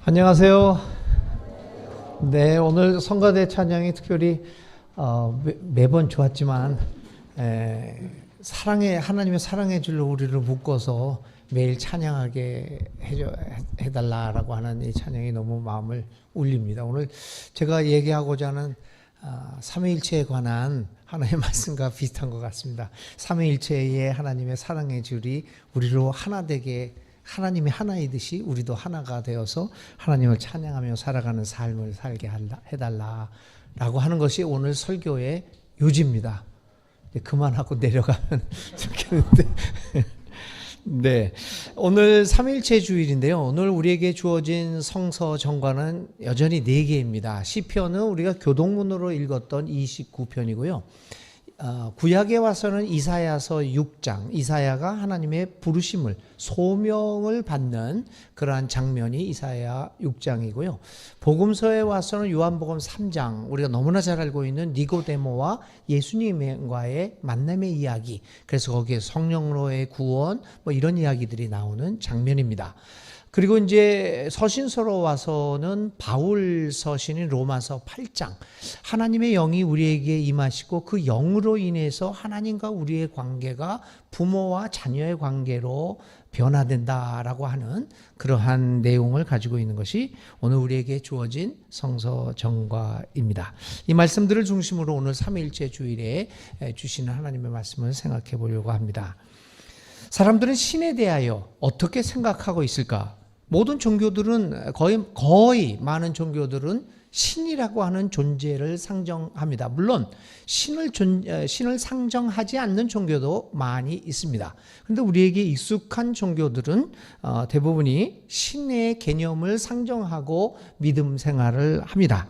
안녕하세요. 네, 오늘 성가대 찬양이 특별히 매번 좋았지만 하나님의 사랑의 줄로 우리를 묶어서 매일 찬양하게 해달라라고 하는 이 찬양이 너무 마음을 울립니다. 오늘 제가 얘기하고자 하는 삼위일체에 관한 하나님의 말씀과 비슷한 것 같습니다. 삼위일체의 하나님의 사랑의 줄이 우리로 하나 되게, 하나님이 하나이듯이 우리도 하나가 되어서 하나님을 찬양하며 살아가는 삶을 살게 해달라라고 하는 것이 오늘 설교의 요지입니다. 그만하고 내려가면 좋겠는데. 네, 오늘 삼위일체 주일인데요. 오늘 우리에게 주어진 성서 정과는 여전히 4개입니다. 시편은 우리가 교동문으로 읽었던 29편이고요. 구약에 와서는 이사야서 6장, 이사야가 하나님의 부르심을, 소명을 받는 그러한 장면이 이사야 6장이고요. 복음서에 와서는 요한복음 3장, 우리가 너무나 잘 알고 있는 니고데모와 예수님과의 만남의 이야기, 그래서 거기에 성령으로의 구원, 이런 이야기들이 나오는 장면입니다. 그리고 이제 서신서로 와서는 바울 서신인 로마서 8장, 하나님의 영이 우리에게 임하시고 그 영으로 인해서 하나님과 우리의 관계가 부모와 자녀의 관계로 변화된다라고 하는 그러한 내용을 가지고 있는 것이 오늘 우리에게 주어진 성서 정과입니다. 이 말씀들을 중심으로 오늘 삼위일체 주일에 주시는 하나님의 말씀을 생각해 보려고 합니다. 사람들은 신에 대하여 어떻게 생각하고 있을까? 모든 종교들은 거의 많은 종교들은 신이라고 하는 존재를 상정합니다. 물론 신을 상정하지 않는 종교도 많이 있습니다. 그런데 우리에게 익숙한 종교들은 대부분이 신의 개념을 상정하고 믿음 생활을 합니다.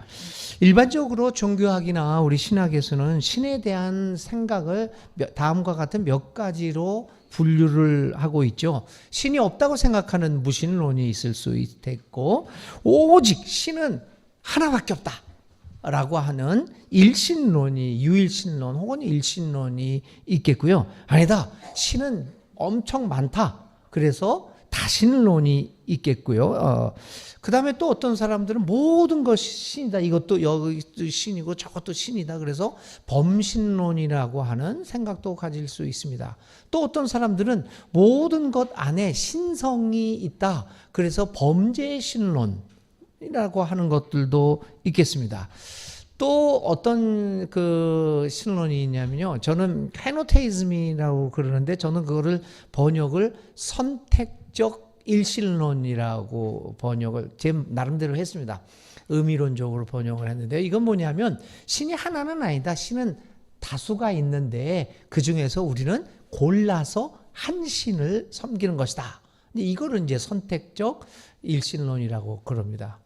일반적으로 종교학이나 우리 신학에서는 신에 대한 생각을 다음과 같은 몇 가지로 분류를 하고 있죠. 신이 없다고 생각하는 무신론이 있을 수 있겠고, 오직 신은 하나밖에 없다 라고 하는 일신론이, 유일신론 혹은 일신론이 있겠고요. 아니다, 신은 엄청 많다, 그래서 다신론이 있겠고요. 그 다음에 또 어떤 사람들은 모든 것이 신이다, 이것도 여기도 신이고 저것도 신이다, 그래서 범신론이라고 하는 생각도 가질 수 있습니다. 또 어떤 사람들은 모든 것 안에 신성이 있다, 그래서 범죄신론이라고 하는 것들도 있겠습니다. 또 어떤 그 신론이 있냐면요, 저는 헤노테이즘이라고 그러는데 저는 그거를 번역을 선택적 일신론이라고 번역을 제 나름대로 했습니다. 의미론적으로 번역을 했는데, 이건 뭐냐면 신이 하나는 아니다, 신은 다수가 있는데 그 중에서 우리는 골라서 한 신을 섬기는 것이다. 이거를 이제 선택적 일신론이라고 그럽니다.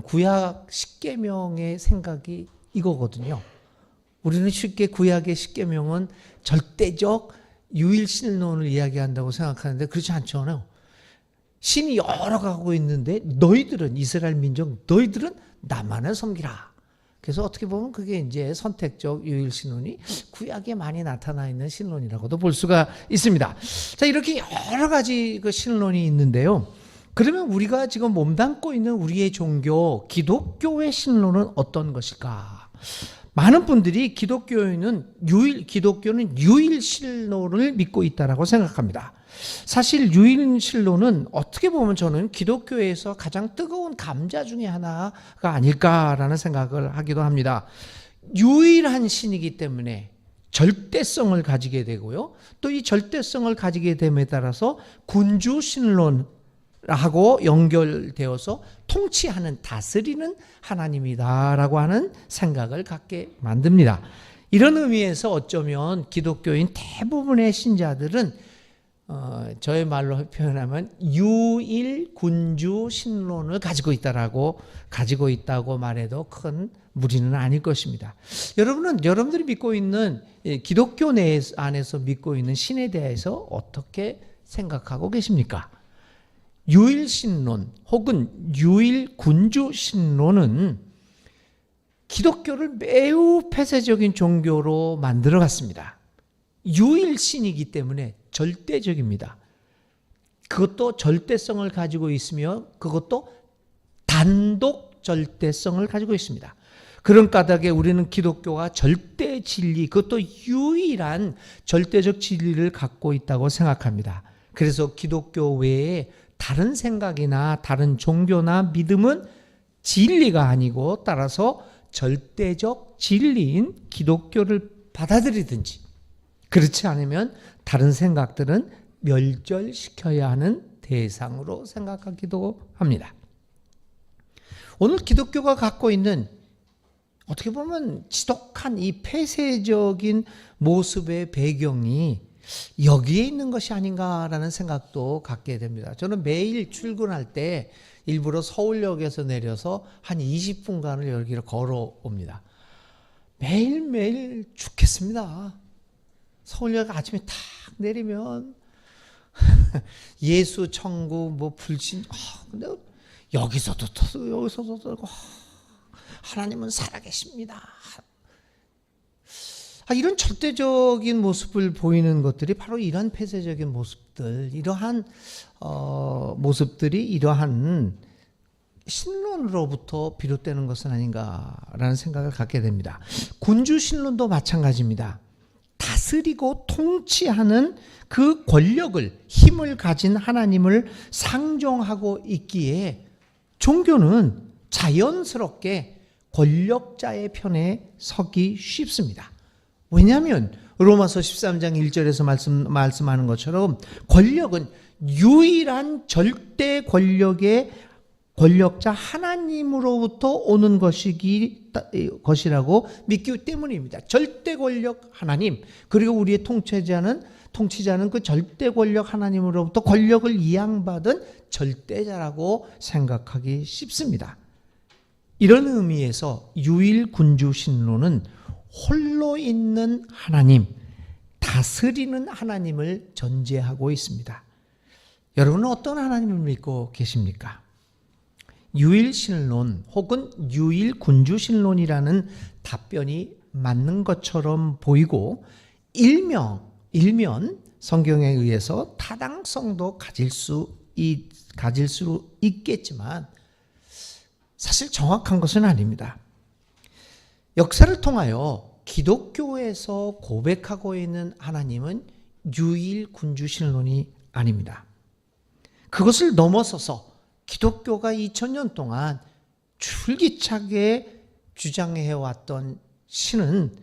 구약 10계명의 생각이 이거거든요. 우리는 쉽게 구약의 10계명은 절대적 유일신론을 이야기한다고 생각하는데 그렇지 않잖아요. 신이 여러 가고 있는데 너희들은, 이스라엘 민족 너희들은 나만을 섬기라. 그래서 어떻게 보면 그게 이제 선택적 유일신론이 구약에 많이 나타나 있는 신론이라고도 볼 수가 있습니다. 자, 이렇게 여러 가지 그 신론이 있는데요. 그러면 우리가 지금 몸담고 있는 우리의 종교, 기독교의 신론은 어떤 것일까? 많은 분들이 기독교는 유일신론을 믿고 있다라고 생각합니다. 사실 유일신론은 어떻게 보면 저는 기독교에서 가장 뜨거운 감자 중에 하나가 아닐까라는 생각을 하기도 합니다. 유일한 신이기 때문에 절대성을 가지게 되고요. 또 이 절대성을 가지게 됨에 따라서 군주신론 하고 연결되어서 통치하는, 다스리는 하나님이다라고 하는 생각을 갖게 만듭니다. 이런 의미에서 어쩌면 기독교인 대부분의 신자들은 저의 말로 표현하면 유일군주 신론을 가지고 있다고 말해도 큰 무리는 아닐 것입니다. 여러분들이 믿고 있는 기독교 안에서 믿고 있는 신에 대해서 어떻게 생각하고 계십니까? 유일신론 혹은 유일군주신론은 기독교를 매우 폐쇄적인 종교로 만들어갔습니다. 유일신이기 때문에 절대적입니다. 그것도 절대성을 가지고 있으며 그것도 단독 절대성을 가지고 있습니다. 그런 까닭에 우리는 기독교가 절대 진리, 그것도 유일한 절대적 진리를 갖고 있다고 생각합니다. 그래서 기독교 외에 다른 생각이나 다른 종교나 믿음은 진리가 아니고, 따라서 절대적 진리인 기독교를 받아들이든지, 그렇지 않으면 다른 생각들은 멸절시켜야 하는 대상으로 생각하기도 합니다. 오늘 기독교가 갖고 있는 어떻게 보면 지독한 이 폐쇄적인 모습의 배경이 여기에 있는 것이 아닌가라는 생각도 갖게 됩니다. 저는 매일 출근할 때 일부러 서울역에서 내려서 한 20분간을 여기를 걸어옵니다. 매일매일 죽겠습니다. 서울역 아침에 탁 내리면 예수, 천국, 뭐 불신, 근데 여기서도 하나님은 살아계십니다. 이런 절대적인 모습을 보이는 것들이 바로 이러한 폐쇄적인 모습들, 이러한 모습들이 이러한 신론으로부터 비롯되는 것은 아닌가라는 생각을 갖게 됩니다. 군주 신론도 마찬가지입니다. 다스리고 통치하는 그 권력을, 힘을 가진 하나님을 상정하고 있기에 종교는 자연스럽게 권력자의 편에 서기 쉽습니다. 왜냐하면 로마서 13장 1절에서 말씀하는 것처럼 권력은 유일한 절대 권력의 권력자 하나님으로부터 오는 것이라고 믿기 때문입니다. 절대 권력 하나님, 그리고 우리의 통치자는 그 절대 권력 하나님으로부터 권력을 이양받은 절대자라고 생각하기 쉽습니다. 이런 의미에서 유일 군주 신론은 홀로 있는 하나님, 다스리는 하나님을 전제하고 있습니다. 여러분은 어떤 하나님을 믿고 계십니까? 유일신론 혹은 유일군주신론이라는 답변이 맞는 것처럼 보이고, 일면 성경에 의해서 타당성도 가질 수 있겠지만 사실 정확한 것은 아닙니다. 역사를 통하여 기독교에서 고백하고 있는 하나님은 유일군주신론이 아닙니다. 그것을 넘어서서 기독교가 2000년 동안 줄기차게 주장해왔던 신은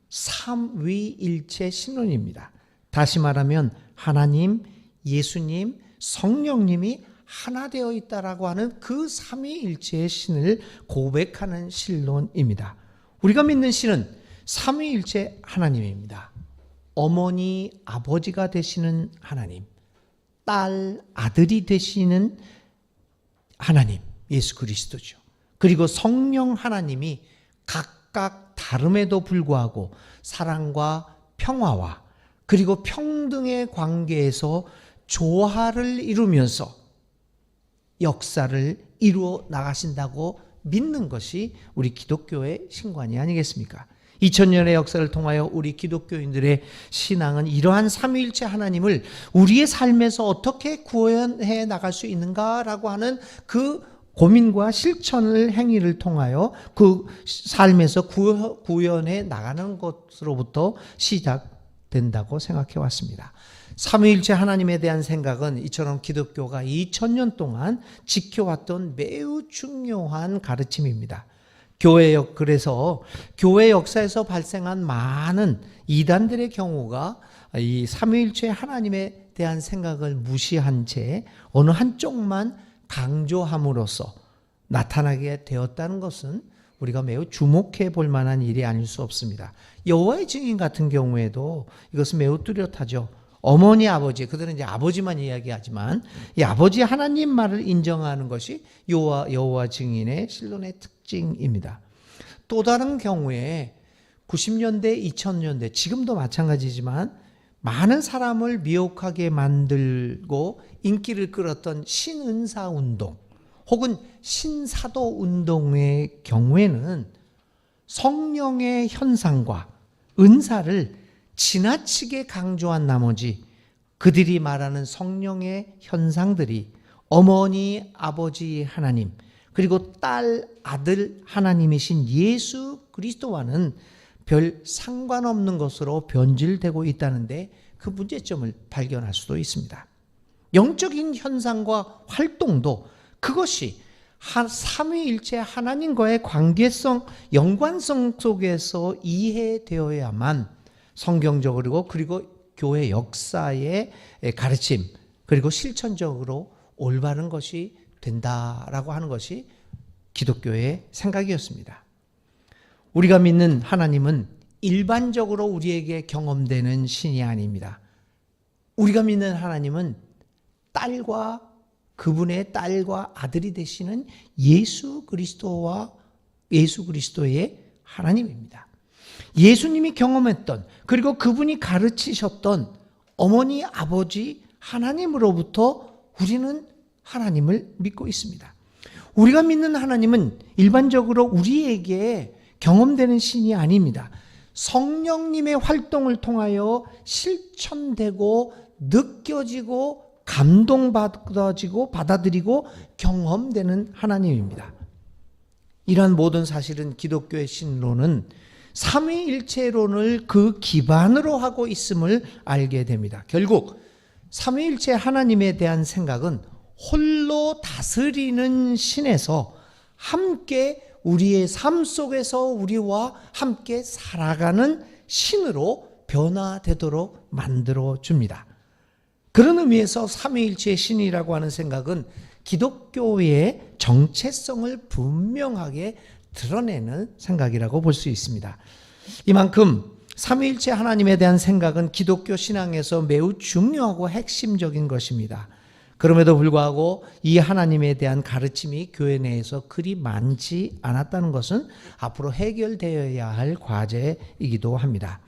삼위일체 신론입니다. 다시 말하면 하나님, 예수님, 성령님이 하나 되어 있다라고 하는 그 삼위일체의 신을 고백하는 신론입니다. 우리가 믿는 신은 삼위일체 하나님입니다. 어머니, 아버지가 되시는 하나님, 딸, 아들이 되시는 하나님, 예수 그리스도죠. 그리고 성령 하나님이 각각 다름에도 불구하고 사랑과 평화와 그리고 평등의 관계에서 조화를 이루면서 역사를 이루어 나가신다고 믿는 것이 우리 기독교의 신관이 아니겠습니까? 2000년의 역사를 통하여 우리 기독교인들의 신앙은 이러한 삼위일체 하나님을 우리의 삶에서 어떻게 구현해 나갈 수 있는가라고 하는 그 고민과 실천을 행위를 통하여 그 삶에서 구현해 나가는 것으로부터 시작된다고 생각해 왔습니다. 삼위일체 하나님에 대한 생각은 이처럼 기독교가 2000년 동안 지켜왔던 매우 중요한 가르침입니다. 그래서 교회 역사에서 발생한 많은 이단들의 경우가 이 삼위일체 하나님에 대한 생각을 무시한 채 어느 한쪽만 강조함으로써 나타나게 되었다는 것은 우리가 매우 주목해 볼 만한 일이 아닐 수 없습니다. 여호와의 증인 같은 경우에도 이것은 매우 뚜렷하죠. 어머니, 아버지, 그들은 이제 아버지만 이야기하지만 이 아버지 하나님 말을 인정하는 것이 여호와 증인의 신론의 특징입니다. 또 다른 경우에 90년대, 2000년대, 지금도 마찬가지지만 많은 사람을 미혹하게 만들고 인기를 끌었던 신은사 운동 혹은 신사도 운동의 경우에는 성령의 현상과 은사를 지나치게 강조한 나머지 그들이 말하는 성령의 현상들이 어머니, 아버지 하나님, 그리고 딸, 아들 하나님이신 예수 그리스도와는 별 상관없는 것으로 변질되고 있다는데 그 문제점을 발견할 수도 있습니다. 영적인 현상과 활동도 그것이 삼위일체 하나님과의 관계성, 연관성 속에서 이해되어야만 성경적으로 그리고 교회 역사의 가르침 그리고 실천적으로 올바른 것이 된다라고 하는 것이 기독교의 생각이었습니다. 우리가 믿는 하나님은 일반적으로 우리에게 경험되는 신이 아닙니다. 우리가 믿는 하나님은 딸과 그분의 딸과 아들이 되시는 예수 그리스도의 하나님입니다. 예수님이 경험했던 그리고 그분이 가르치셨던 어머니 아버지 하나님으로부터 우리는 하나님을 믿고 있습니다. 우리가 믿는 하나님은 일반적으로 우리에게 경험되는 신이 아닙니다. 성령님의 활동을 통하여 실천되고 느껴지고 감동받아지고 받아들이고 경험되는 하나님입니다. 이러한 모든 사실은 기독교의 신론은 삼위일체론을 그 기반으로 하고 있음을 알게 됩니다. 결국 삼위일체 하나님에 대한 생각은 홀로 다스리는 신에서 함께 우리의 삶 속에서 우리와 함께 살아가는 신으로 변화되도록 만들어줍니다. 그런 의미에서 삼위일체의 신이라고 하는 생각은 기독교의 정체성을 분명하게 드러내는 생각이라고 볼 수 있습니다. 이만큼 삼위일체 하나님에 대한 생각은 기독교 신앙에서 매우 중요하고 핵심적인 것입니다. 그럼에도 불구하고 이 하나님에 대한 가르침이 교회 내에서 그리 많지 않았다는 것은 앞으로 해결되어야 할 과제이기도 합니다.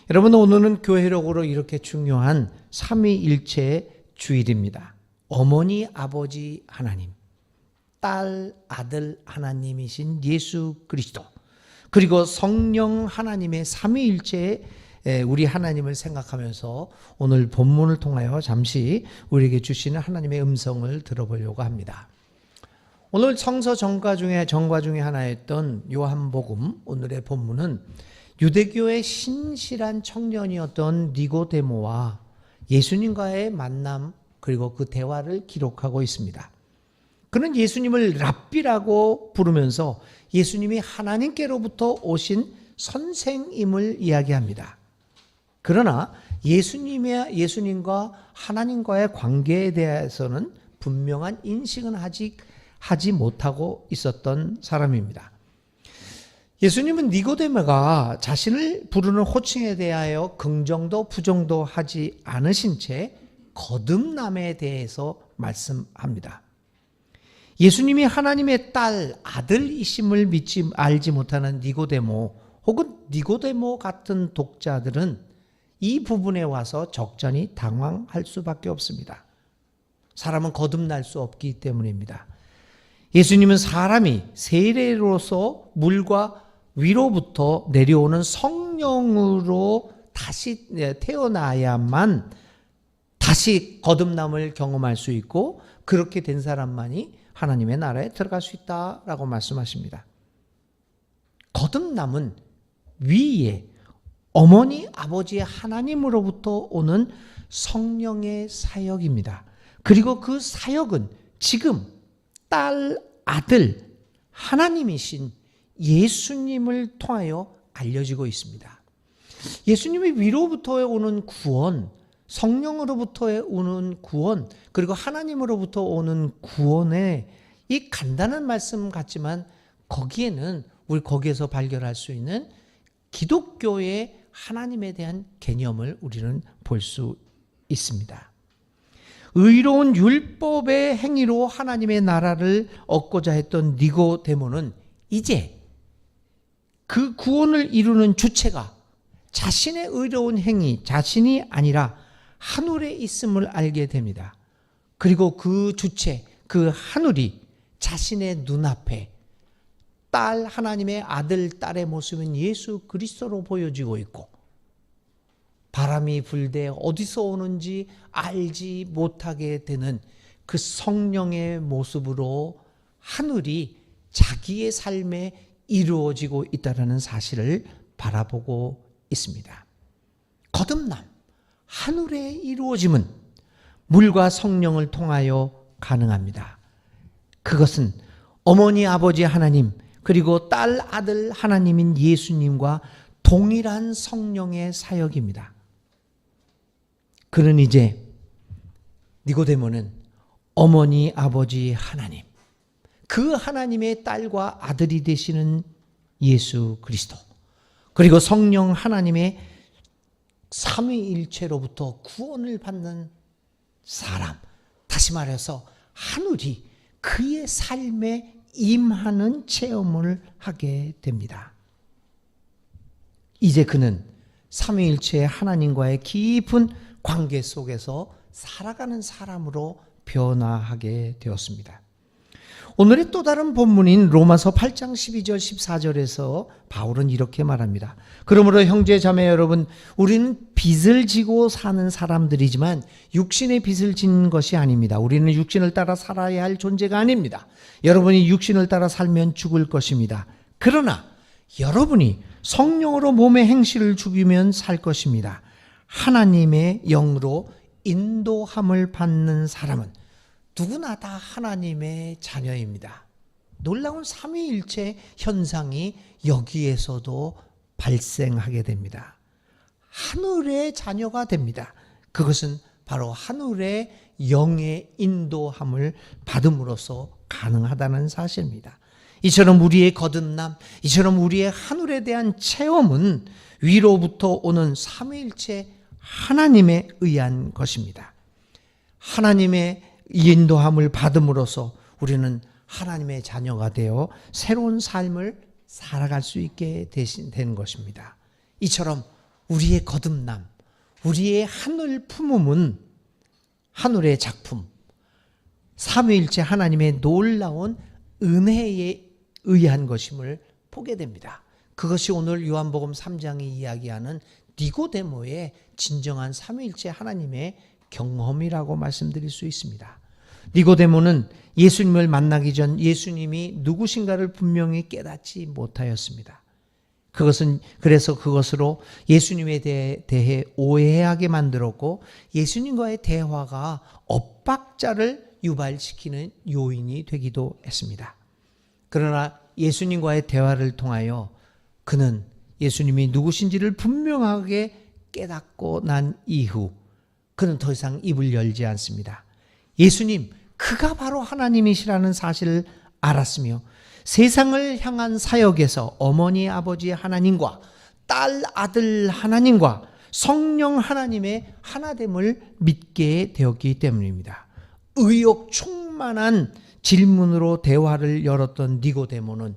여러분, 오늘은 교회력으로 이렇게 중요한 삼위일체의 주일입니다. 어머니, 아버지 하나님, 딸, 아들 하나님이신 예수 그리스도, 그리고 성령 하나님의 삼위일체의 우리 하나님을 생각하면서 오늘 본문을 통하여 잠시 우리에게 주시는 하나님의 음성을 들어보려고 합니다. 오늘 성서 정과 중에 하나였던 요한복음 오늘의 본문은 유대교의 신실한 청년이었던 니고데모와 예수님과의 만남 그리고 그 대화를 기록하고 있습니다. 그는 예수님을 랍비라고 부르면서 예수님이 하나님께로부터 오신 선생임을 이야기합니다. 그러나 예수님과 하나님과의 관계에 대해서는 분명한 인식은 하지 못하고 있었던 사람입니다. 예수님은 니고데모가 자신을 부르는 호칭에 대하여 긍정도 부정도 하지 않으신 채 거듭남에 대해서 말씀합니다. 예수님이 하나님의 딸, 아들이심을 알지 못하는 니고데모 혹은 니고데모 같은 독자들은 이 부분에 와서 적잖이 당황할 수밖에 없습니다. 사람은 거듭날 수 없기 때문입니다. 예수님은 사람이 세례로서 물과 위로부터 내려오는 성령으로 다시 태어나야만 다시 거듭남을 경험할 수 있고 그렇게 된 사람만이 하나님의 나라에 들어갈 수 있다라고 말씀하십니다. 거듭남은 위에 어머니 아버지의 하나님으로부터 오는 성령의 사역입니다. 그리고 그 사역은 지금 딸, 아들 하나님이신 예수님을 통하여 알려지고 있습니다. 예수님이 위로부터 오는 구원, 성령으로부터 오는 구원, 그리고 하나님으로부터 오는 구원의 이 간단한 말씀 같지만 거기에는 우리 거기에서 발견할 수 있는 기독교의 하나님에 대한 개념을 우리는 볼 수 있습니다. 의로운 율법의 행위로 하나님의 나라를 얻고자 했던 니고데모는 이제 그 구원을 이루는 주체가 자신의 의로운 행위, 자신이 아니라 하늘에 있음을 알게 됩니다. 그리고 그 주체, 그 하늘이 자신의 눈앞에 딸 하나님의 아들, 딸의 모습인 예수 그리스도로 보여지고 있고 바람이 불되 어디서 오는지 알지 못하게 되는 그 성령의 모습으로 하늘이 자기의 삶에 이루어지고 있다는 사실을 바라보고 있습니다. 거듭남, 하늘의 이루어짐은 물과 성령을 통하여 가능합니다. 그것은 어머니 아버지 하나님 그리고 딸 아들 하나님인 예수님과 동일한 성령의 사역입니다. 그는 이제 니고데모는 어머니 아버지 하나님, 그 하나님의 딸과 아들이 되시는 예수 그리스도, 그리고 성령 하나님의 삼위일체로부터 구원을 받는 사람, 다시 말해서 하늘이 그의 삶에 임하는 체험을 하게 됩니다. 이제 그는 삼위일체 하나님과의 깊은 관계 속에서 살아가는 사람으로 변화하게 되었습니다. 오늘의 또 다른 본문인 로마서 8장 12절 14절에서 바울은 이렇게 말합니다. 그러므로 형제 자매 여러분, 우리는 빚을 지고 사는 사람들이지만 육신의 빚을 진 것이 아닙니다. 우리는 육신을 따라 살아야 할 존재가 아닙니다. 여러분이 육신을 따라 살면 죽을 것입니다. 그러나 여러분이 성령으로 몸의 행실을 죽이면 살 것입니다. 하나님의 영으로 인도함을 받는 사람은 누구나 다 하나님의 자녀입니다. 놀라운 삼위일체 현상이 여기에서도 발생하게 됩니다. 하늘의 자녀가 됩니다. 그것은 바로 하늘의 영의 인도함을 받음으로써 가능하다는 사실입니다. 이처럼 우리의 거듭남, 이처럼 우리의 하늘에 대한 체험은 위로부터 오는 삼위일체 하나님에 의한 것입니다. 하나님의 인도함을 받음으로써 우리는 하나님의 자녀가 되어 새로운 삶을 살아갈 수 있게 되는 것입니다. 이처럼 우리의 거듭남, 우리의 하늘 품음은 하늘의 작품, 삼위일체 하나님의 놀라운 은혜에 의한 것임을 보게 됩니다. 그것이 오늘 요한복음 3장이 이야기하는 니고데모의 진정한 삼위일체 하나님의 경험이라고 말씀드릴 수 있습니다. 니고데모는 예수님을 만나기 전 예수님이 누구신가를 분명히 깨닫지 못하였습니다. 그래서 그것으로 예수님에 대해 오해하게 만들었고 예수님과의 대화가 엇박자를 유발시키는 요인이 되기도 했습니다. 그러나 예수님과의 대화를 통하여 그는 예수님이 누구신지를 분명하게 깨닫고 난 이후 그는 더 이상 입을 열지 않습니다. 예수님, 그가 바로 하나님이시라는 사실을 알았으며 세상을 향한 사역에서 어머니 아버지 하나님과 딸 아들 하나님과 성령 하나님의 하나됨을 믿게 되었기 때문입니다. 의욕 충만한 질문으로 대화를 열었던 니고데모는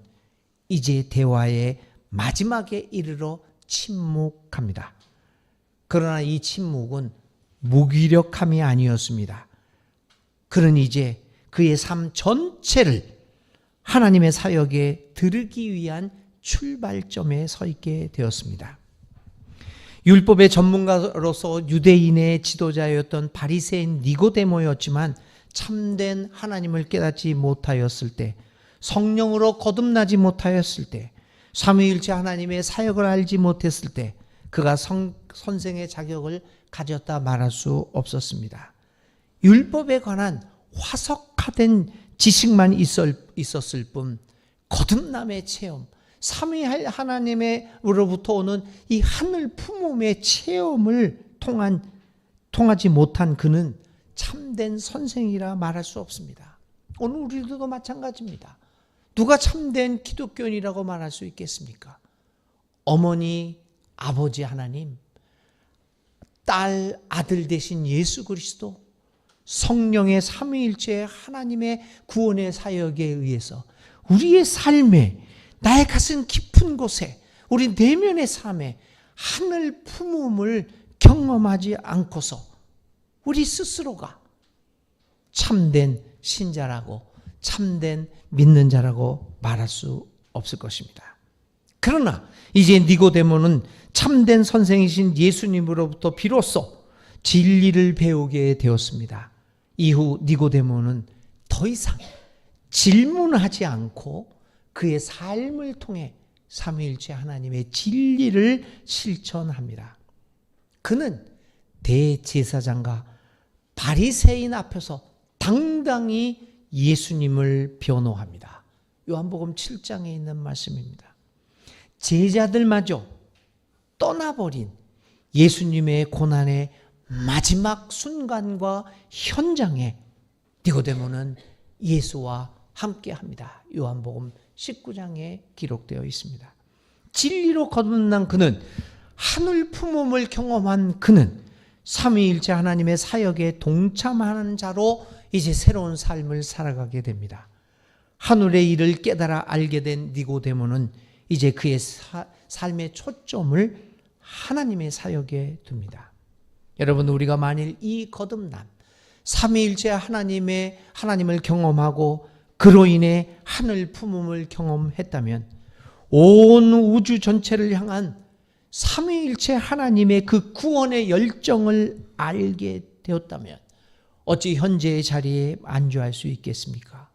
이제 대화의 마지막에 이르러 침묵합니다. 그러나 이 침묵은 무기력함이 아니었습니다. 그는 이제 그의 삶 전체를 하나님의 사역에 들으기 위한 출발점에 서 있게 되었습니다. 율법의 전문가로서 유대인의 지도자였던 바리새인 니고데모였지만 참된 하나님을 깨닫지 못하였을 때, 성령으로 거듭나지 못하였을 때, 삼위일체 하나님의 사역을 알지 못했을 때 그가 선생의 자격을 가졌다 말할 수 없었습니다. 율법에 관한 화석화된 지식만 있었을 뿐 거듭남의 체험, 삼위 하나님으로부터 오는 이 하늘 품음의 체험을 통하지 못한 그는 참된 선생이라 말할 수 없습니다. 오늘 우리들도 마찬가지입니다. 누가 참된 기독교인이라고 말할 수 있겠습니까? 어머니, 아버지 하나님, 딸, 아들 되신 예수 그리스도, 성령의 삼위일체 하나님의 구원의 사역에 의해서 우리의 삶에, 나의 가슴 깊은 곳에, 우리 내면의 삶에 하늘 품음을 경험하지 않고서 우리 스스로가 참된 신자라고, 참된 믿는 자라고 말할 수 없을 것입니다. 그러나 이제 니고데모는 참된 선생이신 예수님으로부터 비로소 진리를 배우게 되었습니다. 이후 니고데모는 더 이상 질문하지 않고 그의 삶을 통해 삼위일체 하나님의 진리를 실천합니다. 그는 대제사장과 바리새인 앞에서 당당히 예수님을 변호합니다. 요한복음 7장에 있는 말씀입니다. 제자들마저 떠나버린 예수님의 고난의 마지막 순간과 현장에 니고데모는 예수와 함께합니다. 요한복음 19장에 기록되어 있습니다. 진리로 거듭난 그는, 하늘 품음을 경험한 그는 삼위일체 하나님의 사역에 동참하는 자로 이제 새로운 삶을 살아가게 됩니다. 하늘의 일을 깨달아 알게 된 니고데모는 이제 그의 삶의 초점을 하나님의 사역에 둡니다. 여러분, 우리가 만일 이 거듭남, 삼위일체 하나님을 경험하고 그로 인해 하늘 품음을 경험했다면 온 우주 전체를 향한 삼위일체 하나님의 그 구원의 열정을 알게 되었다면 어찌 현재의 자리에 안주할 수 있겠습니까?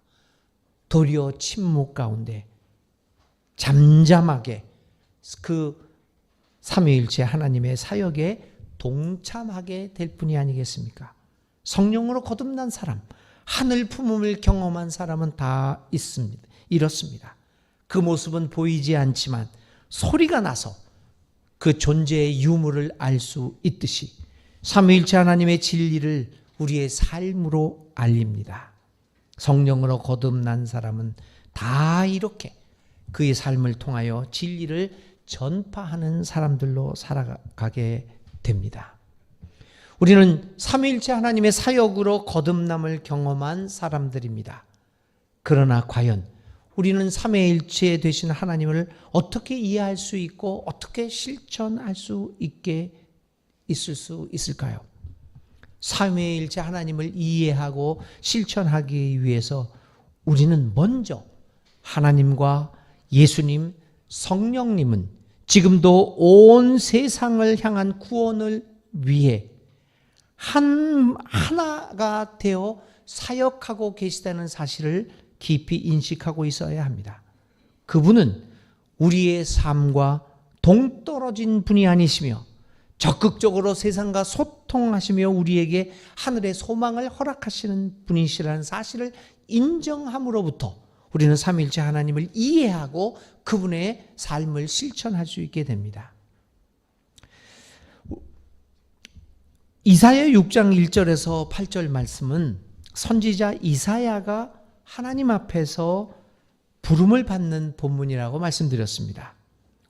도리어 침묵 가운데 잠잠하게 그 삼위일체 하나님의 사역에 동참하게 될 뿐이 아니겠습니까? 성령으로 거듭난 사람, 하늘 품음을 경험한 사람은 다 있습니다. 이렇습니다. 그 모습은 보이지 않지만 소리가 나서 그 존재의 유무를 알 수 있듯이 삼위일체 하나님의 진리를 우리의 삶으로 알립니다. 성령으로 거듭난 사람은 다 이렇게 그의 삶을 통하여 진리를 전파하는 사람들로 살아가게 됩니다. 우리는 삼위일체 하나님의 사역으로 거듭남을 경험한 사람들입니다. 그러나 과연 우리는 삼위일체 되신 하나님을 어떻게 이해할 수 있고 어떻게 실천할 수 있을 수 있을까요? 삼위일체 하나님을 이해하고 실천하기 위해서 우리는 먼저 하나님과 예수님, 성령님은 지금도 온 세상을 향한 구원을 위해 하나가 되어 사역하고 계시다는 사실을 깊이 인식하고 있어야 합니다. 그분은 우리의 삶과 동떨어진 분이 아니시며 적극적으로 세상과 소통하시며 우리에게 하늘의 소망을 허락하시는 분이시라는 사실을 인정함으로부터 우리는 삼위일체 하나님을 이해하고 그분의 삶을 실천할 수 있게 됩니다. 이사야 6장 1절에서 8절 말씀은 선지자 이사야가 하나님 앞에서 부름을 받는 본문이라고 말씀드렸습니다.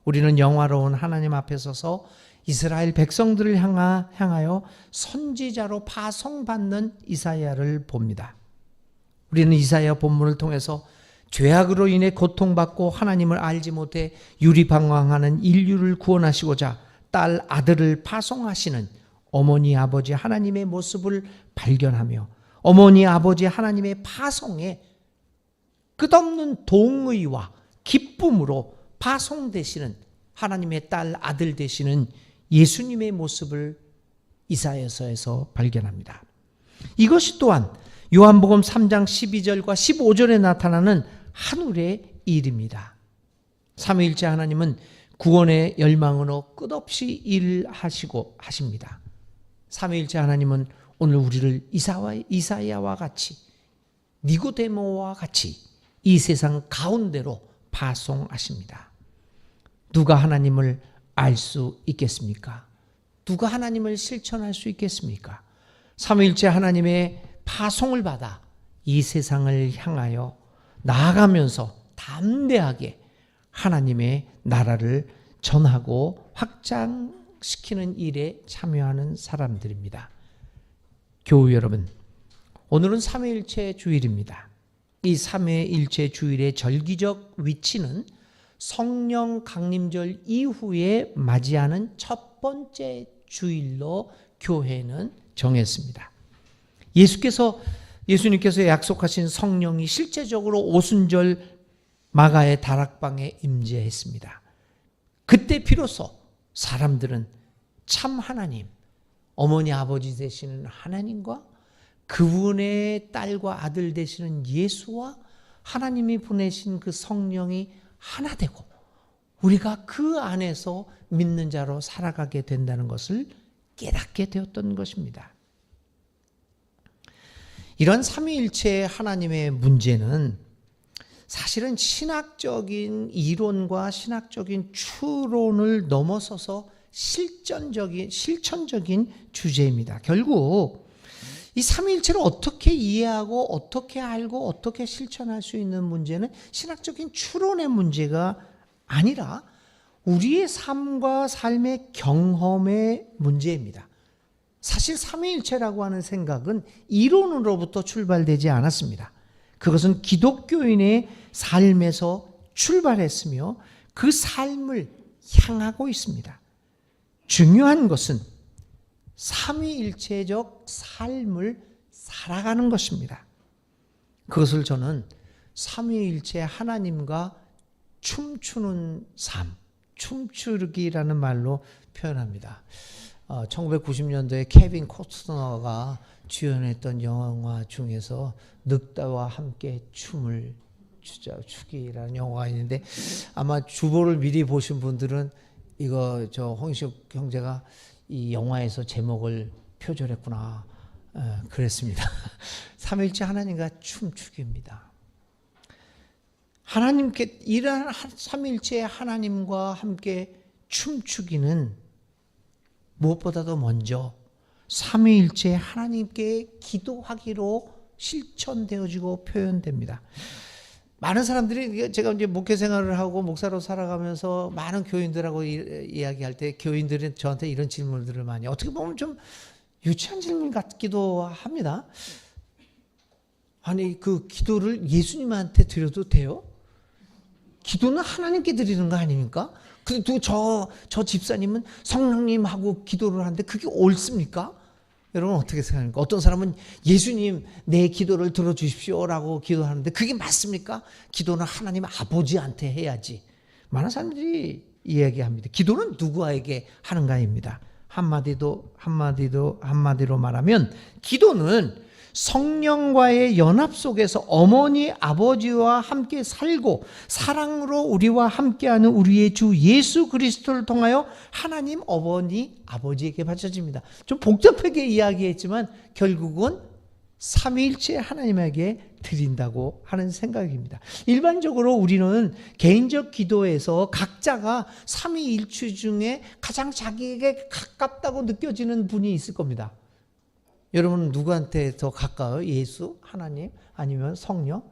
우리는 영화로운 하나님 앞에 서서 이스라엘 백성들을 향하여 선지자로 파송받는 이사야를 봅니다. 우리는 이사야 본문을 통해서 죄악으로 인해 고통받고 하나님을 알지 못해 유리방황하는 인류를 구원하시고자 딸 아들을 파송하시는 어머니 아버지 하나님의 모습을 발견하며 어머니 아버지 하나님의 파송에 끝없는 동의와 기쁨으로 파송되시는 하나님의 딸 아들 되시는 예수님의 모습을 이사야서에서 발견합니다. 이것이 또한 요한복음 3장 12절과 15절에 나타나는 하늘의 일입니다. 삼위일체 하나님은 구원의 열망으로 끝없이 일하시고 하십니다. 삼위일체 하나님은 오늘 우리를 이사야와 같이 니고데모와 같이 이 세상 가운데로 파송하십니다. 누가 하나님을 알 수 있겠습니까? 누가 하나님을 실천할 수 있겠습니까? 삼위일체 하나님의 파송을 받아 이 세상을 향하여 나아가면서 담대하게 하나님의 나라를 전하고 확장시키는 일에 참여하는 사람들입니다. 교우 여러분, 오늘은 삼위일체 주일입니다. 이 삼위일체 주일의 절기적 위치는 성령 강림절 이후에 맞이하는 첫 번째 주일로 교회는 정했습니다. 예수님께서 약속하신 성령이 실제적으로 오순절 마가의 다락방에 임재했습니다. 그때 비로소 사람들은 참 하나님, 어머니 아버지 되시는 하나님과 그분의 딸과 아들 되시는 예수와 하나님이 보내신 그 성령이 하나 되고 우리가 그 안에서 믿는 자로 살아가게 된다는 것을 깨닫게 되었던 것입니다. 이런 삼위일체 하나님의 문제는 사실은 신학적인 이론과 신학적인 추론을 넘어서서 실천적인 주제입니다. 결국 이 삼위일체를 어떻게 이해하고 어떻게 알고 어떻게 실천할 수 있는 문제는 신학적인 추론의 문제가 아니라 우리의 삶과 삶의 경험의 문제입니다. 사실 삼위일체라고 하는 생각은 이론으로부터 출발되지 않았습니다. 그것은 기독교인의 삶에서 출발했으며 그 삶을 향하고 있습니다. 중요한 것은 삼위일체적 삶을 살아가는 것입니다. 그것을 저는 삼위일체 하나님과 춤추는 삶, 춤추기라는 말로 표현합니다. 1990년도에 케빈 코스너가 주연했던 영화 중에서 늑대와 함께 춤을 추기라는 영화가 있는데 아마 주보를 미리 보신 분들은 이거 홍식 형제가 이 영화에서 제목을 표절했구나 그랬습니다. 삼위일체 하나님과 춤추기입니다. 하나님께 이러한 삼위일체의 하나님과 함께 춤추기는 무엇보다도 먼저 삼위일체 하나님께 기도하기로 실천되어지고 표현됩니다. 많은 사람들이 제가 이제 목회 생활을 하고 목사로 살아가면서 많은 교인들하고 이야기할 때 교인들이 저한테 이런 질문들을 많이 어떻게 보면 좀 유치한 질문 같기도 합니다. 아니 그 기도를 예수님한테 드려도 돼요? 기도는 하나님께 드리는 거 아닙니까? 그래도 저 집사님은 성령님하고 기도를 하는데 그게 옳습니까? 여러분 어떻게 생각합니까? 어떤 사람은 예수님 내 기도를 들어주십시오라고 기도하는데 그게 맞습니까? 기도는 하나님 아버지한테 해야지. 많은 사람들이 이야기합니다. 기도는 누구에게 하는가입니다. 한마디로 말하면 기도는 성령과의 연합 속에서 어머니 아버지와 함께 살고 사랑으로 우리와 함께하는 우리의 주 예수 그리스도를 통하여 하나님 어머니 아버지에게 바쳐집니다. 좀 복잡하게 이야기했지만 결국은 삼위일체 하나님에게 드린다고 하는 생각입니다. 일반적으로 우리는 개인적 기도에서 각자가 삼위일체 중에 가장 자기에게 가깝다고 느껴지는 분이 있을 겁니다. 여러분은 누구한테 더 가까워요? 예수, 하나님, 아니면 성령?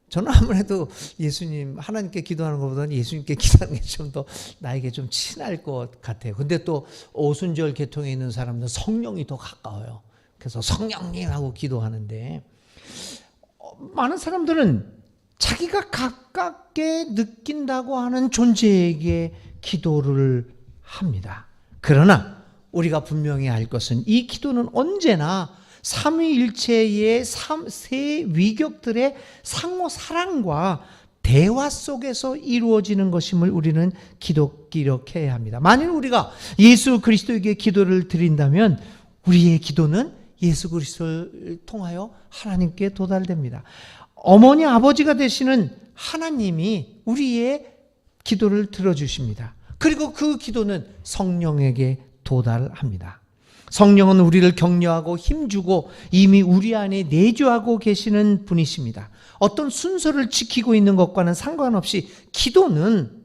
저는 아무래도 예수님, 하나님께 기도하는 것보다는 예수님께 기도하는 게 좀 더 나에게 좀 친할 것 같아요. 근데 또 오순절 계통에 있는 사람들은 성령이 더 가까워요. 그래서 성령님하고 기도하는데 많은 사람들은 자기가 가깝게 느낀다고 하는 존재에게 기도를 합니다. 그러나 우리가 분명히 알 것은 이 기도는 언제나 삼위일체의 세 위격들의 상호 사랑과 대화 속에서 이루어지는 것임을 우리는 기록해야 합니다. 만일 우리가 예수 그리스도에게 기도를 드린다면 우리의 기도는 예수 그리스도를 통하여 하나님께 도달됩니다. 어머니 아버지가 되시는 하나님이 우리의 기도를 들어주십니다. 그리고 그 기도는 성령에게 도달합니다. 성령은 우리를 격려하고 힘주고 이미 우리 안에 내주하고 계시는 분이십니다. 어떤 순서를 지키고 있는 것과는 상관없이 기도는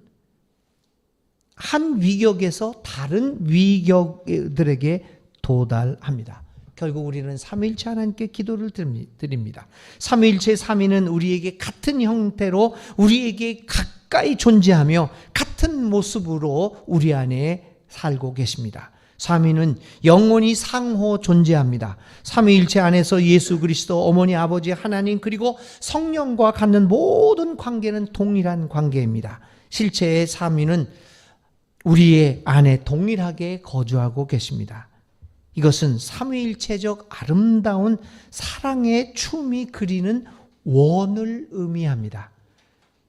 한 위격에서 다른 위격들에게 도달합니다. 결국 우리는 삼위일체 하나님께 기도를 드립니다. 삼위일체 삼위는 우리에게 같은 형태로 우리에게 가까이 존재하며 같은 모습으로 우리 안에 살고 계십니다. 삼위는 영원히 상호 존재합니다. 삼위일체 안에서 예수 그리스도, 어머니 아버지 하나님 그리고 성령과 갖는 모든 관계는 동일한 관계입니다. 실체의 삼위는 우리의 안에 동일하게 거주하고 계십니다. 이것은 삼위일체적 아름다운 사랑의 춤이 그리는 원을 의미합니다.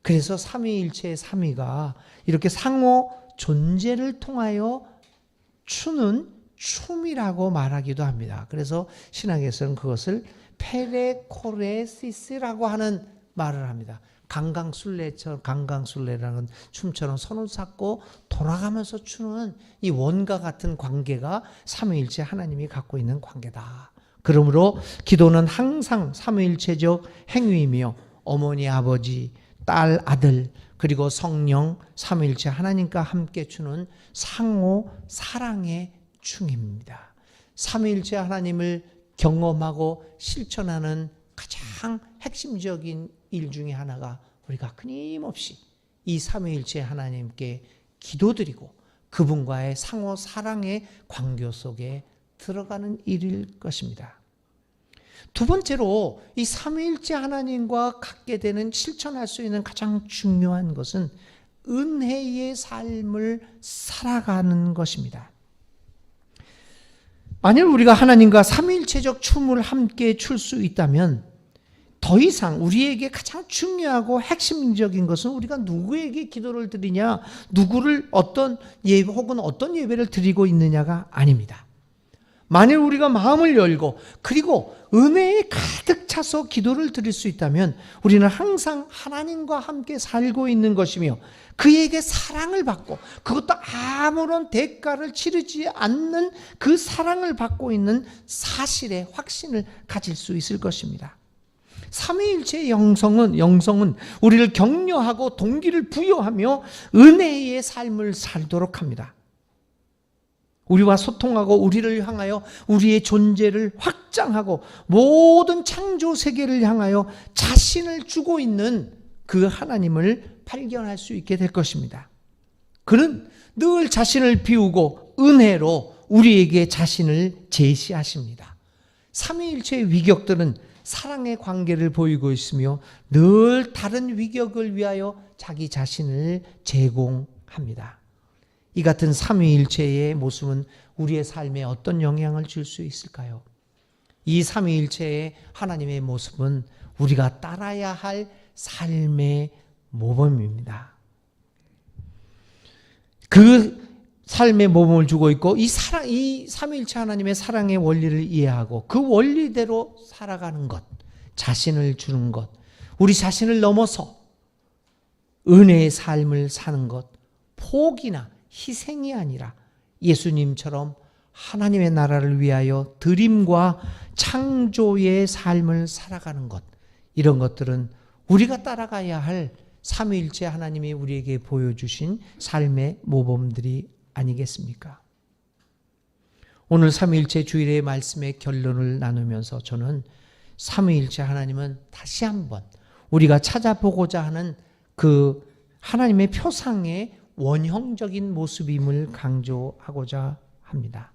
그래서 삼위일체의 삼위가 이렇게 상호 존재를 통하여 추는 춤이라고 말하기도 합니다. 그래서 신학에서는 그것을 페레코레시스라고 하는 말을 합니다. 강강술래라는 춤처럼 손을 잡고 돌아가면서 추는 이 원과 같은 관계가 삼위일체 하나님이 갖고 있는 관계다. 그러므로 기도는 항상 삼위일체적 행위이며 어머니, 아버지, 딸, 아들, 그리고 성령, 삼위일체 하나님과 함께 추는 상호 사랑의 춤입니다. 삼위일체 하나님을 경험하고 실천하는 가장 핵심적인 일 중에 하나가 우리가 끊임없이 이 삼위일체 하나님께 기도드리고 그분과의 상호 사랑의 관계 속에 들어가는 일일 것입니다. 두 번째로 이 삼위일체 하나님과 갖게 되는 실천할 수 있는 가장 중요한 것은 은혜의 삶을 살아가는 것입니다. 만일 우리가 하나님과 삼위일체적 춤을 함께 출 수 있다면 더 이상 우리에게 가장 중요하고 핵심적인 것은 우리가 누구에게 기도를 드리냐, 누구를 어떤 예배 혹은 어떤 예배를 드리고 있느냐가 아닙니다. 만일 우리가 마음을 열고 그리고 은혜에 가득 차서 기도를 드릴 수 있다면 우리는 항상 하나님과 함께 살고 있는 것이며 그에게 사랑을 받고 그것도 아무런 대가를 치르지 않는 그 사랑을 받고 있는 사실의 확신을 가질 수 있을 것입니다. 삼위일체의 영성은 우리를 격려하고 동기를 부여하며 은혜의 삶을 살도록 합니다. 우리와 소통하고 우리를 향하여 우리의 존재를 확장하고 모든 창조 세계를 향하여 자신을 주고 있는 그 하나님을 발견할 수 있게 될 것입니다. 그는 늘 자신을 비우고 은혜로 우리에게 자신을 제시하십니다. 삼위일체의 위격들은 사랑의 관계를 보이고 있으며 늘 다른 위격을 위하여 자기 자신을 제공합니다. 이 같은 삼위일체의 모습은 우리의 삶에 어떤 영향을 줄 수 있을까요? 이 삼위일체의 하나님의 모습은 우리가 따라야 할 삶의 모범입니다. 그 삶의 모범을 주고 있고 이 삼위일체 하나님의 사랑의 원리를 이해하고 그 원리대로 살아가는 것, 자신을 주는 것, 우리 자신을 넘어서 은혜의 삶을 사는 것, 포기나 희생이 아니라 예수님처럼 하나님의 나라를 위하여 드림과 창조의 삶을 살아가는 것, 이런 것들은 우리가 따라가야 할 삼위일체 하나님이 우리에게 보여주신 삶의 모범들이 아니겠습니까? 오늘 삼위일체 주일의 말씀의 결론을 나누면서 저는 삼위일체 하나님은 다시 한번 우리가 찾아보고자 하는 그 하나님의 표상의 원형적인 모습임을 강조하고자 합니다.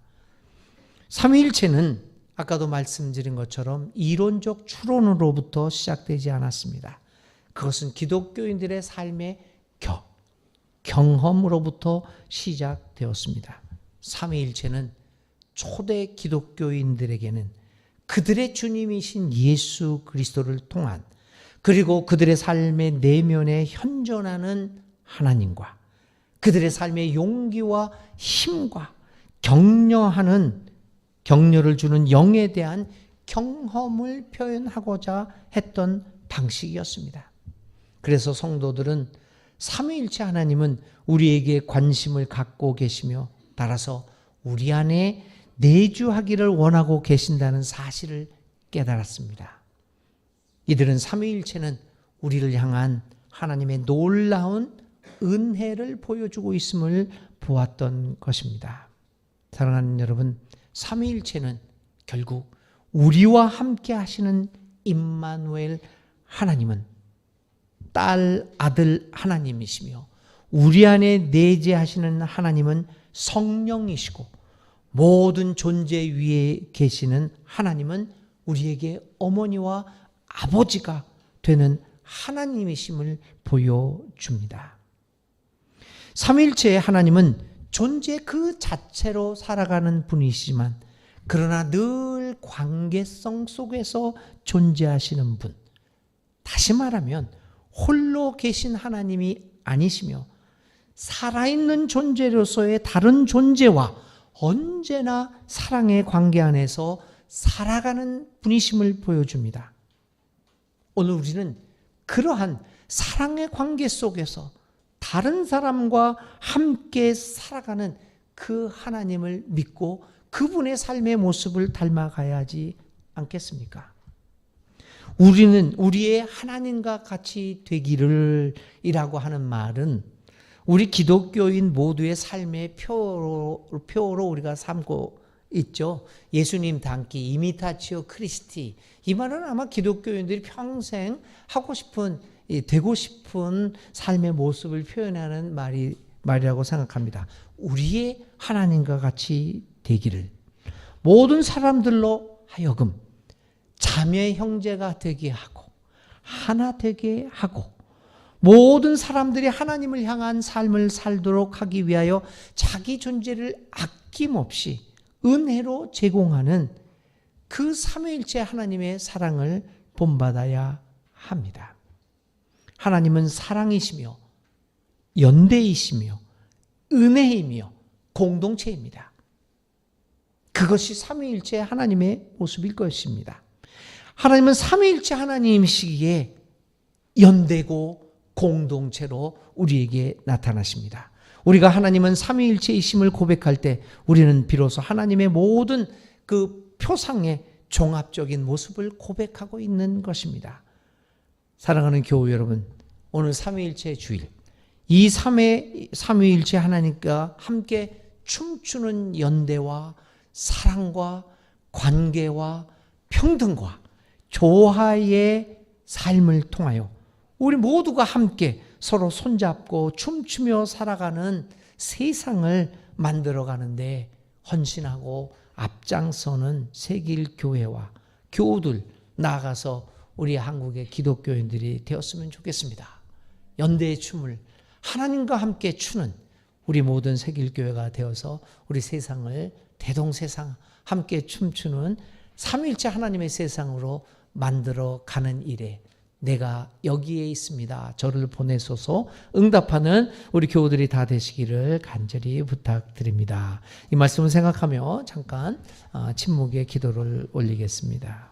삼위일체는 아까도 말씀드린 것처럼 이론적 추론으로부터 시작되지 않았습니다. 그것은 기독교인들의 삶의 경험으로부터 시작되었습니다. 삼위일체는 초대 기독교인들에게는 그들의 주님이신 예수 그리스도를 통한 그리고 그들의 삶의 내면에 현존하는 하나님과 그들의 삶의 용기와 힘과 격려를 주는 영에 대한 경험을 표현하고자 했던 방식이었습니다. 그래서 성도들은 삼위일체 하나님은 우리에게 관심을 갖고 계시며 따라서 우리 안에 내주하기를 원하고 계신다는 사실을 깨달았습니다. 이들은 삼위일체는 우리를 향한 하나님의 놀라운 은혜를 보여주고 있음을 보았던 것입니다. 사랑하는 여러분, 삼위일체는 결국 우리와 함께 하시는 임마누엘 하나님은 딸, 아들 하나님이시며 우리 안에 내재하시는 하나님은 성령이시고 모든 존재 위에 계시는 하나님은 우리에게 어머니와 아버지가 되는 하나님이심을 보여줍니다. 삼위일체의 하나님은 존재 그 자체로 살아가는 분이시지만 그러나 늘 관계성 속에서 존재하시는 분. 다시 말하면 홀로 계신 하나님이 아니시며 살아있는 존재로서의 다른 존재와 언제나 사랑의 관계 안에서 살아가는 분이심을 보여줍니다. 오늘 우리는 그러한 사랑의 관계 속에서 다른 사람과 함께 살아가는 그 하나님을 믿고 그분의 삶의 모습을 닮아가야 하지 않겠습니까? 우리는 우리의 하나님과 같이 되기를 이라고 하는 말은 우리 기독교인 모두의 삶의 표로 우리가 삼고 있죠. 예수님 닮기, 이미타치오 크리스티. 이 말은 아마 기독교인들이 평생 하고 싶은, 되고 싶은 삶의 모습을 표현하는 말이라고 생각합니다. 우리의 하나님과 같이 되기를. 모든 사람들로 하여금 자매 형제가 되게 하고 하나 되게 하고 모든 사람들이 하나님을 향한 삶을 살도록 하기 위하여 자기 존재를 아낌없이 은혜로 제공하는 그 삼위일체 하나님의 사랑을 본받아야 합니다. 하나님은 사랑이시며 연대이시며 은혜이며 공동체입니다. 그것이 삼위일체 하나님의 모습일 것입니다. 하나님은 삼위일체 하나님이시기에 연대고 공동체로 우리에게 나타나십니다. 우리가 하나님은 삼위일체이심을 고백할 때 우리는 비로소 하나님의 모든 그 표상의 종합적인 모습을 고백하고 있는 것입니다. 사랑하는 교우 여러분, 오늘 삼위일체 주일, 이 삼위일체 하나님과 함께 춤추는 연대와 사랑과 관계와 평등과 조화의 삶을 통하여 우리 모두가 함께 서로 손잡고 춤추며 살아가는 세상을 만들어가는데 헌신하고 앞장서는 세길교회와 교우들, 나아가서 우리 한국의 기독교인들이 되었으면 좋겠습니다. 연대의 춤을 하나님과 함께 추는 우리 모든 세길교회가 되어서 우리 세상을 대동세상 함께 춤추는 삼위일체 하나님의 세상으로 만들어가는 일에 내가 여기에 있습니다. 저를 보내소서 응답하는 우리 교우들이 다 되시기를 간절히 부탁드립니다. 이 말씀을 생각하며 잠깐 침묵의 기도를 올리겠습니다.